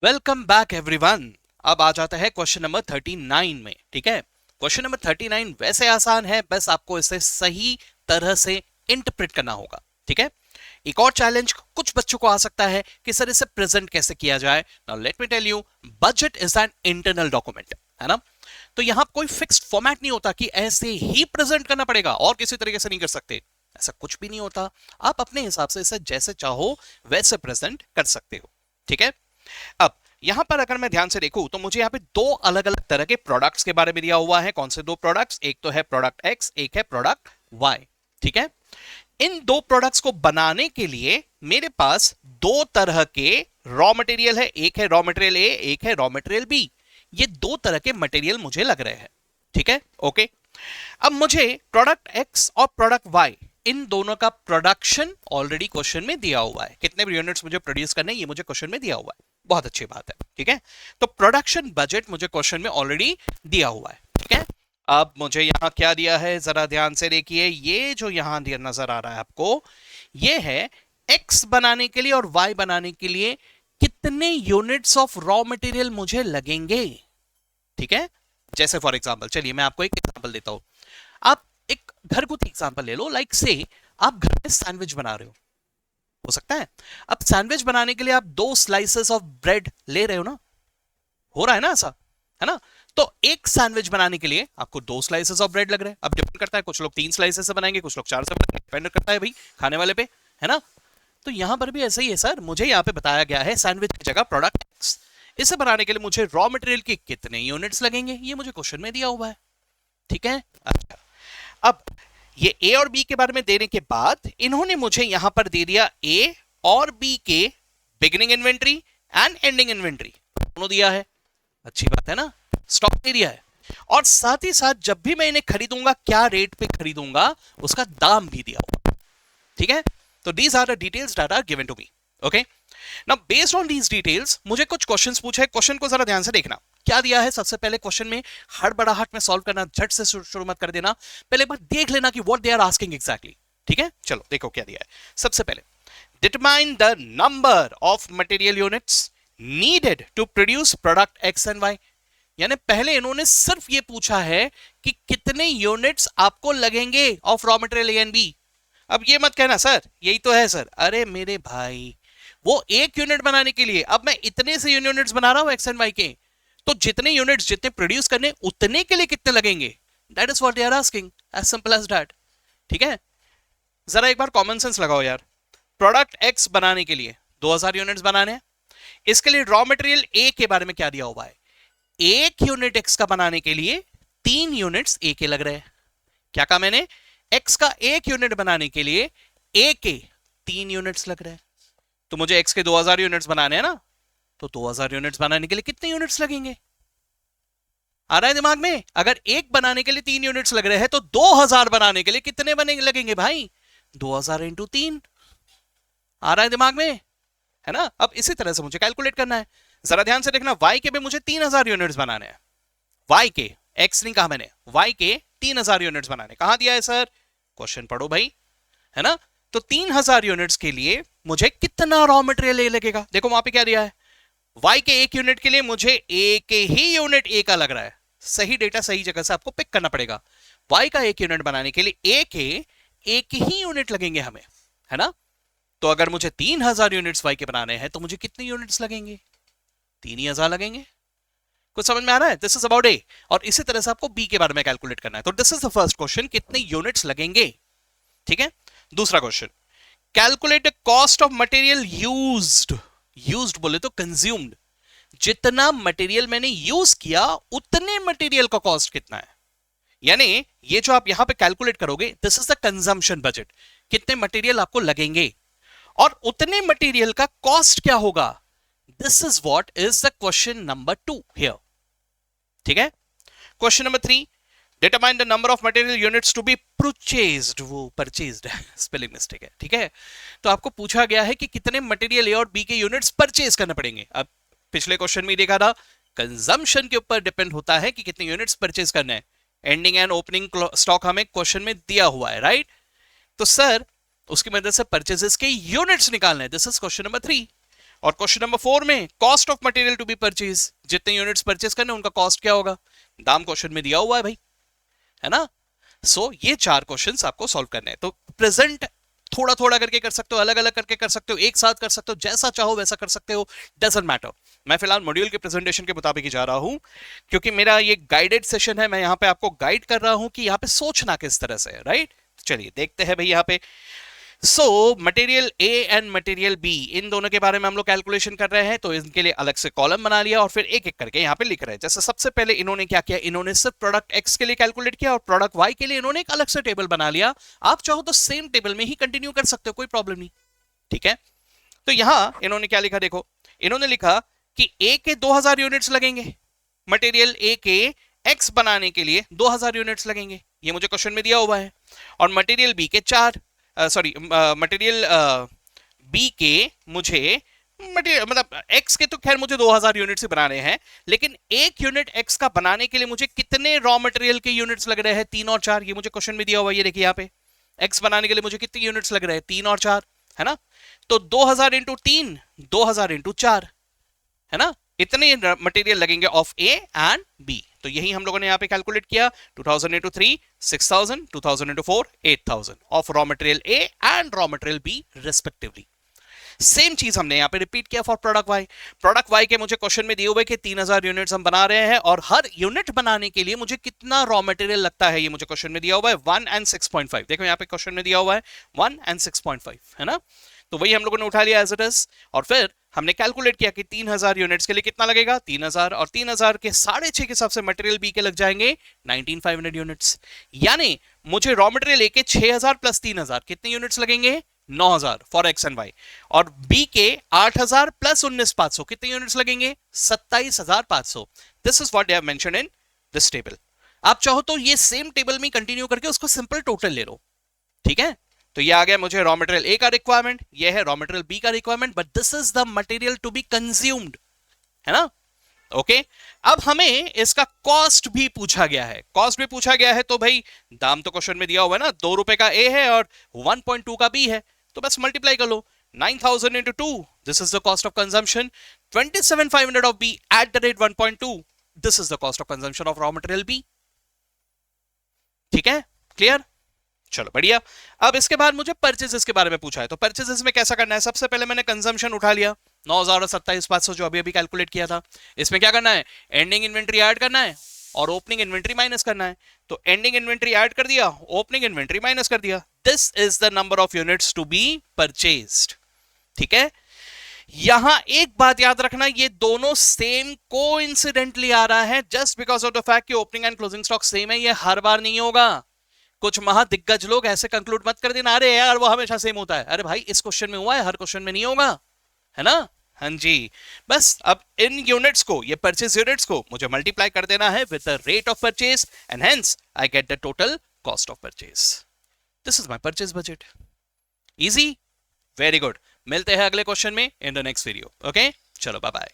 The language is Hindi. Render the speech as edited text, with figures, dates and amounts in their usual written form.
Welcome back everyone. अब आ जाता है क्वेश्चन नंबर 39 में। ठीक है, क्वेश्चन नंबर 39 वैसे आसान है, बस आपको इसे सही तरह से इंटरप्रेट करना होगा। ठीक है, एक और चैलेंज कुछ बच्चों को आ सकता है कि सर इसे प्रेजेंट कैसे किया जाए। Now let me tell you, budget is an internal document, है ना। तो यहां कोई फिक्स्ड फॉर्मेट नहीं होता कि ऐसे ही प्रेजेंट करना पड़ेगा और किसी तरीके से नहीं कर सकते। ऐसा कुछ भी नहीं होता, आप अपने हिसाब से इसे जैसे चाहो वैसे प्रेजेंट कर सकते हो। ठीक है, अब यहां पर अगर मैं ध्यान से देखूं तो मुझे यहां पे दो अलग अलग तरह के प्रोडक्ट्स के बारे में दिया हुआ है। कौन से दो प्रोडक्ट्स? एक तो है प्रोडक्ट एक्स, एक है प्रोडक्ट वाई। ठीक है, इन दो प्रोडक्ट्स को बनाने के लिए मेरे पास दो तरह के रॉ मटेरियल है। एक है रॉ मटेरियल ए, एक है रॉ मटेरियल बी। ये दो तरह के मटेरियल मुझे लग रहे हैं। ठीक है, ओके। अब मुझे प्रोडक्ट एक्स और प्रोडक्ट वाई, इन दोनों का प्रोडक्शन ऑलरेडी क्वेश्चन में दिया हुआ है। कितने यूनिट्स मुझे प्रोड्यूस करने, ये मुझे क्वेश्चन में दिया हुआ है। बहुत अच्छी बात है। ठीक है, तो प्रोडक्शन बजट मुझे क्वेश्चन में ऑलरेडी दिया हुआ है। ठीक है, अब मुझे यहां क्या दिया है, जरा ध्यान से देखिए। ये जो यहां नजर आ रहा है आपको, ये है एक्स बनाने के लिए और वाई बनाने के लिए कितने यूनिट्स ऑफ रॉ मटेरियल मुझे लगेंगे। ठीक है, जैसे फॉर एग्जांपल, चलिए मैं आपको एक एग्जांपल देता हूं। आप एक घरगुती एग्जांपल ले लो, लाइक से आप घर में सैंडविच बना रहे हो सकता है। अब सैंडविच बनाने के लिए आप दो स्लाइसेस ऑफ ब्रेड ले रहे हो ना, हो रहा है ना ऐसा, है ना। तो एक सैंडविच बनाने के लिए आपको दो स्लाइसेस ऑफ ब्रेड लग रहे हैं। अब डिपेंड करता है, कुछ लोग तीन स्लाइसेस से बनाएंगे, कुछ लोग चार से बनाएंगे, डिपेंड करता है भाई खाने वाले पे, है ना। तो यहां पर भी ऐसा ही है सर। मुझे यहां पे बताया गया है सैंडविच की जगह प्रोडक्ट एक्स, इसे बनाने के लिए मुझे रॉ मटेरियल के कितने यूनिट्स लगेंगे, ये मुझे क्वेश्चन में दिया हुआ है। ठीक है, अच्छा। अब ये ए और बी के बारे में देने के बाद इन्होंने मुझे यहां पर दे दिया ए और बी के beginning inventory and ending inventory, दोनों दिया है। अच्छी बात है ना, स्टॉक दे दिया है। और साथ ही साथ जब भी मैं इन्हें खरीदूंगा, क्या रेट पे खरीदूंगा, उसका दाम भी दिया हुआ। ठीक है, तो these are the details that are given to me. Okay, now based on these details मुझे कुछ क्वेश्चंस पूछे। क्वेश्चन को जरा ध्यान से देखना। क्या दिया है सबसे पहले क्वेश्चन में, हड़बड़ाहट में सॉल्व करना, झट से शुरू मत कर देना। पहले एक बार देख लेना कि what they are asking exactly. ठीक है, चलो देखो क्या दिया है। सबसे पहले, determine the number of material units needed to produce product X and Y. यानी पहले इन्होंने सिर्फ ये पूछा है कि कितने यूनिट्स आपको लगेंगे of raw material A and B. अब ये मत कहना सर यही तो है सर, अरे मेरे भाई, वो एक यूनिट बनाने के लिए अब मैं इतने से यूनिट्स बना रहा हूं एक्स एंड वाई के, तो जितने यूनिट्स जितने प्रोड्यूस करने उतने के लिए कितने लगेंगे, that is what they are asking, as simple as that. ठीक है, जरा एक बार कॉमन सेंस लगाओ यार। प्रोडक्ट एक्स बनाने के लिए 2000 यूनिट्स बनाने हैं, इसके लिए रॉ मटेरियल ए के बारे में क्या दिया हुआ है, एक यूनिट एक्स का बनाने के लिए 3 यूनिट्स ए के लग रहे हैं। क्या कहा मैंने, एक्स का एक यूनिट बनाने के लिए ए के 3 यूनिट्स लग रहे हैं। तो मुझे एक्स के 2000 यूनिट्स बनाने हैं ना, तो 2000 यूनिट्स बनाने के लिए कितने यूनिट्स लगेंगे, आ रहा है दिमाग में। अगर एक बनाने के लिए 3 यूनिट्स लग रहे हैं तो 2000 बनाने के लिए कितने बने लगेंगे भाई, 2000 इंटू 3। आ रहा है दिमाग में, है ना। अब इसी तरह से मुझे कैलकुलेट करना है। जरा ध्यान से देखना, वाई के भी मुझे 3000 यूनिट्स बनाने हैं। वाई के, एक्स नहीं कहा मैंने, वाई के 3000 यूनिट्स बनाने, कहां दिया है सर, क्वेश्चन पढ़ो भाई, है ना। तो 3000 यूनिट्स के लिए मुझे कितना रॉ मटेरियल लगेगा, देखो वहां पे क्या दिया है, वाई के एक यूनिट के लिए मुझे एक ही यूनिट ए का लग रहा है। सही डेटा सही जगह से आपको पिक करना पड़ेगा। वाई का एक यूनिट बनाने के लिए ए के एक ही यूनिट लगेंगे हमें, है ना। तो अगर मुझे 3000 यूनिट्स वाई के बनाने हैं तो मुझे कितने यूनिट्स लगेंगे, 3000 लगेंगे। कुछ समझ में आ रहा है, दिस इज अबाउट ए। और इसी तरह से आपको बी के बारे में कैलकुलेट करना है। तो this is the first question, कितने यूनिट्स लगेंगे। ठीक है, दूसरा question, calculate the cost of material used. Used बोले तो कंज्यूम्ड, जितना मटेरियल मैंने यूज किया उतने मटेरियल का कॉस्ट कितना है। यानी ये जो आप यहां पे कैलकुलेट करोगे, this is the consumption budget, कितने मटेरियल आपको लगेंगे और उतने मटेरियल का कॉस्ट क्या होगा। This is what is the question number 2 here. ठीक है, question number 3, determine the number of material units to be purchased. वो परचेज्ड है, स्पेलिंग मिस्टेक है। ठीक है, तो आपको पूछा गया है कि कितने मटेरियल ए और बी के यूनिट्स परचेज करने पड़ेंगे। अब पिछले क्वेश्चन में देखा था, कंजम्पशन के ऊपर डिपेंड होता है कि कितने यूनिट्स परचेज करने हैं। एंडिंग एंड ओपनिंग स्टॉक हमें क्वेश्चन में दिया हुआ है, राइट। तो सर उसकी मदद से परचेजेस के यूनिट्स निकालने हैं। This is question number 3। और क्वेश्चन नंबर 4 में cost of material to be purchase, जितने यूनिट्स परचेज करने उनका कॉस्ट क्या होगा, दाम क्वेश्चन में दिया हुआ है भाई, है ना। सो ये 4 क्वेश्चंस आपको सॉल्व करने हैं। तो प्रेजेंट थोड़ा थोड़ा करके कर सकते हो, अलग अलग करके कर सकते हो, एक साथ कर सकते हो, जैसा चाहो वैसा कर सकते हो, डजंट मैटर। मैं फिलहाल मॉड्यूल के प्रेजेंटेशन के मुताबिक ही जा रहा हूं, क्योंकि मेरा ये गाइडेड सेशन है, मैं यहां पे आपको गाइड कर रहा हूं कि यहां पे सोचना किस तरह से है, राइट। चलिए देखते हैं भाई यहां पे। So material A and material B, इन दोनों के बारे में हम लोग कैलकुलेशन कर रहे हैं, तो इनके लिए अलग से कॉलम बना लिया और फिर एक एक करके यहाँ पे लिख रहे हैं। जैसे सबसे पहले इन्होंने क्या किया, इन्होंने सिर्फ प्रोडक्ट एक्स के लिए कैलकुलेट किया और प्रोडक्ट वाई के लिए इन्होंने एक अलग से टेबल बना लिया। आप चाहो तो सेम टेबल में ही कंटिन्यू कर सकते हो, कोई प्रॉब्लम नहीं, ठीक है। तो यहां इन्होंने क्या लिखा, देखो इन्होंने लिखा कि ए के 2000 यूनिट्स लगेंगे, मटेरियल ए के एक्स बनाने के लिए 2000 यूनिट्स लगेंगे, ये मुझे क्वेश्चन में दिया हुआ है। और मटेरियल बी के 4 मटेरियल बी के मुझे मटेरियल मतलब एक्स के तो खैर मुझे 2000 यूनिट से बनाने हैं, लेकिन एक यूनिट एक्स का बनाने के लिए मुझे कितने रॉ मटेरियल के यूनिट्स लग रहे हैं, 3 और 4, ये मुझे क्वेश्चन में दिया हुआ है। ये देखिए यहाँ पे एक्स बनाने के लिए मुझे कितने यूनिट्स लग रहे हैं, 3 और 4, है ना। तो 2000 इंटू 3, 2000 इंटू 4, है ना, इतने मटेरियल लगेंगे ऑफ ए एंड बी। तो यही हम लोगों ने यहां पे कैलकुलेट किया, 2000 into 3 6000, 2000 into 4 8000 of raw material A and raw material B respectively. Same चीज हमने यहां पे रिपीट किया for product Y. Product Y के मुझे क्वेश्चन में दिए हुए कि 3000 यूनिट्स हम बना रहे हैं और हर यूनिट बनाने के लिए मुझे कितना रॉ मटेरियल लगता है, ये मुझे क्वेश्चन में दिया हुआ है 1 एंड 6.5। देखो यहां पे क्वेश्चन में दिया हुआ है 1 एंड 6.5, है ना। तो वही हम लोगों ने उठा लिया एज इट इज और फिर हमने कैलकुलेट किया कि 3000 यूनिट्स के लिए कितना लगेगा, 3000 और 3000 के 6.5 के हिसाब से मटेरियल बी के लग जाएंगे 19500 यूनिट्स। यानी मुझे रॉ मटेरियल ए के 6000 प्लस 3000 कितने यूनिट्स लगेंगे, 9000 फॉर एक्स एंड वाई। और बी के 8000 प्लस 19500 कितने यूनिट्स लगेंगे, 27500। This is what they have mentioned in this table. आप चाहो तो ये सेम टेबल में कंटिन्यू करके उसको सिंपल टोटल ले लो, ठीक है। तो ये आ गया मुझे रॉ मटेरियल ए का रिक्वायरमेंट, ये है रॉ मटेरियल बी का requirement, but this is the material to be consumed, है ना। ओके अब हमें इसका कॉस्ट भी पूछा गया है, कॉस्ट भी पूछा गया है। तो भाई दाम तो क्वेश्चन में दिया हुआ है ना, 2 रुपए का ए है और 1.2 का बी है, तो बस मल्टीप्लाई कर लो, 9000 into 2, this is the cost of consumption, 27500 of B at the rate 1.2, this is the cost of consumption of raw material B। ठीक है, क्लियर, चलो बढ़िया। अब इसके बाद मुझे परचेजेस के बारे में पूछा है, तो परचेजेस में कैसा करना है, सबसे पहले मैंने कंजम्पशन उठा लिया 9000 और 27500 जो अभी अभी कैलकुलेट किया था। इसमें क्या करना है, एंडिंग इन्वेंट्री ऐड करना है और ओपनिंग इन्वेंट्री माइनस करना है। तो एंडिंग इन्वेंट्री ऐड कर दिया, ओपनिंग इन्वेंट्री माइनस कर दिया, this is the number of units to be purchased. ठीक है, यहां एक बात याद रखना, ये दोनों सेम कोइंसिडेंटली आ रहा है, just because of the fact कि opening and closing stock same है, ये हर बार नहीं होगा। कुछ महादिग्गज लोग ऐसे कंक्लूड मत कर देना, अरे यार वो हमेशा सेम होता है। अरे भाई इस क्वेश्चन में हुआ है, हर क्वेश्चन में नहीं होगा, है ना। हाँ जी, बस अब इन यूनिट्स को, ये परचेज यूनिट्स को मुझे मल्टीप्लाई कर देना है with the rate of purchase and hence I get the total cost of purchase. This is my purchase budget. Easy, very good. मिलते हैं अगले क्वेश्चन में in the next video. Okay, चलो बाय बाय।